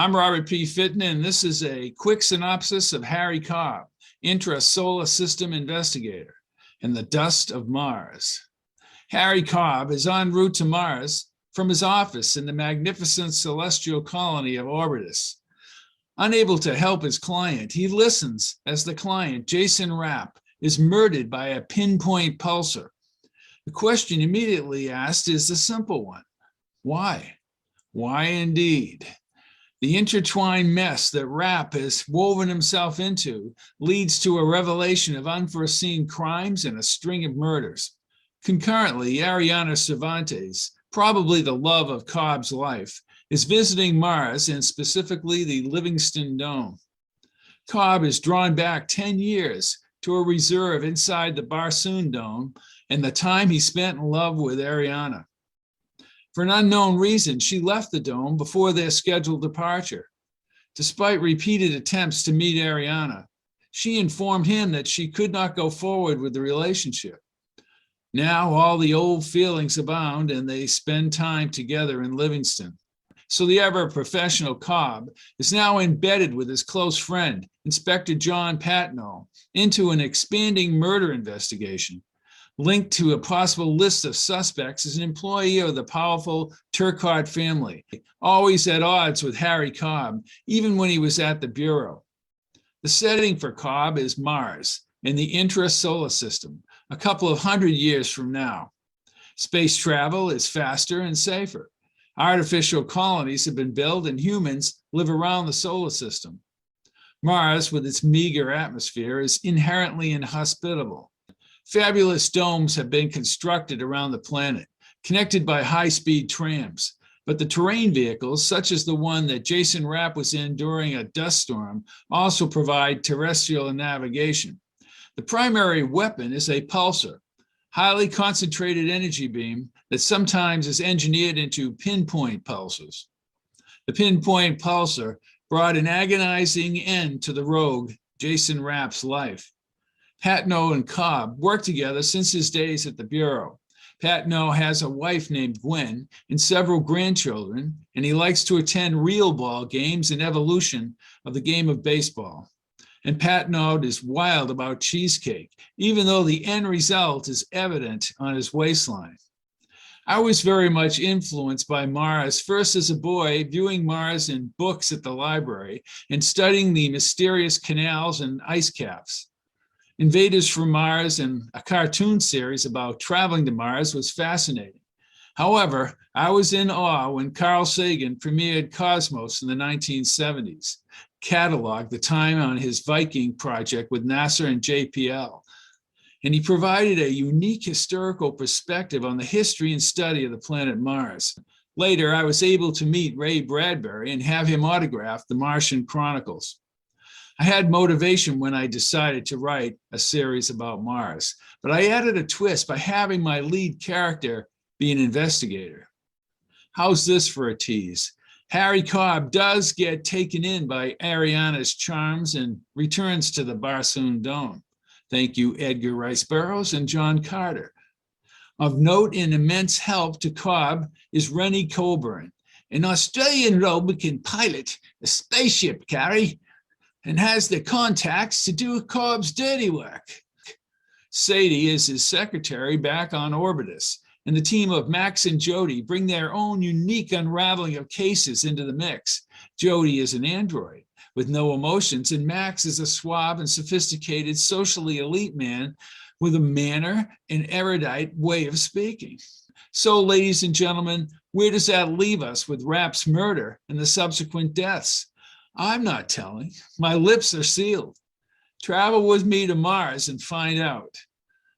I'm Robert P. Fitton, and this is a quick synopsis of Harry Cobb, intra-solar system investigator, and the dust of Mars. Harry Cobb is en route to Mars from his office in the magnificent celestial colony of Orbitus. Unable to help his client, he listens as the client, Jason Rapp, is murdered by a pinpoint pulsar. The question immediately asked is the simple one: why? Why indeed? The intertwined mess that Rapp has woven himself into leads to a revelation of unforeseen crimes and a string of murders. Concurrently, Ariana Cervantes, probably the love of Cobb's life, is visiting Mars and specifically the Livingston Dome. Cobb is drawn back 10 years to a reserve inside the Barsoom Dome and the time he spent in love with Ariana. For an unknown reason, she left the dome before their scheduled departure. Despite repeated attempts to meet Ariana, she informed him that she could not go forward with the relationship. Now all the old feelings abound and they spend time together in Livingston. So the ever-professional Cobb is now embedded with his close friend, Inspector John Patno, into an expanding murder investigation. Linked to a possible list of suspects as an employee of the powerful Turcotte family, always at odds with Harry Cobb, even when he was at the Bureau. The setting for Cobb is Mars in the intra-solar system, a couple of hundred years from now. Space travel is faster and safer. Artificial colonies have been built and humans live around the solar system. Mars, with its meager atmosphere, is inherently inhospitable. Fabulous domes have been constructed around the planet, connected by high-speed trams. But the terrain vehicles, such as the one that Jason Rapp was in during a dust storm, also provide terrestrial navigation. The primary weapon is a pulsar, highly concentrated energy beam that sometimes is engineered into pinpoint pulsars. The pinpoint pulsar brought an agonizing end to the rogue Jason Rapp's life. Patno and Cobb worked together since his days at the Bureau. Patno has a wife named Gwen and several grandchildren, and he likes to attend real ball games and evolution of the game of baseball. And Patno is wild about cheesecake, even though the end result is evident on his waistline. I was very much influenced by Mars, first as a boy, viewing Mars in books at the library and studying the mysterious canals and ice caps. Invaders from Mars and a cartoon series about traveling to Mars was fascinating. However, I was in awe when Carl Sagan premiered Cosmos in the 1970s, cataloged the time on his Viking project with NASA and JPL. And he provided a unique historical perspective on the history and study of the planet Mars. Later, I was able to meet Ray Bradbury and have him autograph the Martian Chronicles. I had motivation when I decided to write a series about Mars, but I added a twist by having my lead character be an investigator. How's this for a tease? Harry Cobb does get taken in by Ariana's charms and returns to the Barsoom Dome. Thank you, Edgar Rice Burroughs and John Carter. Of note and immense help to Cobb is Rennie Coburn, an Australian Republican pilot, a spaceship carry, and has the contacts to do Cobb's dirty work. Sadie is his secretary back on Orbitus, and the team of Max and Jody bring their own unique unraveling of cases into the mix. Jody is an android with no emotions, and Max is a suave and sophisticated, socially elite man with a manner and erudite way of speaking. So, ladies and gentlemen, where does that leave us with Rapp's murder and the subsequent deaths? I'm not telling. My lips are sealed. Travel with me to Mars and find out.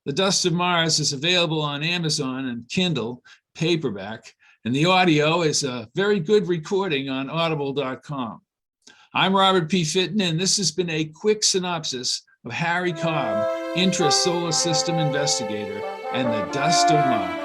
The Dust of Mars is available on Amazon and Kindle, paperback, and the audio is a very good recording on audible.com. I'm Robert P. Fitton, and this has been a quick synopsis of Harry Cobb, intra-solar system investigator, and the Dust of Mars.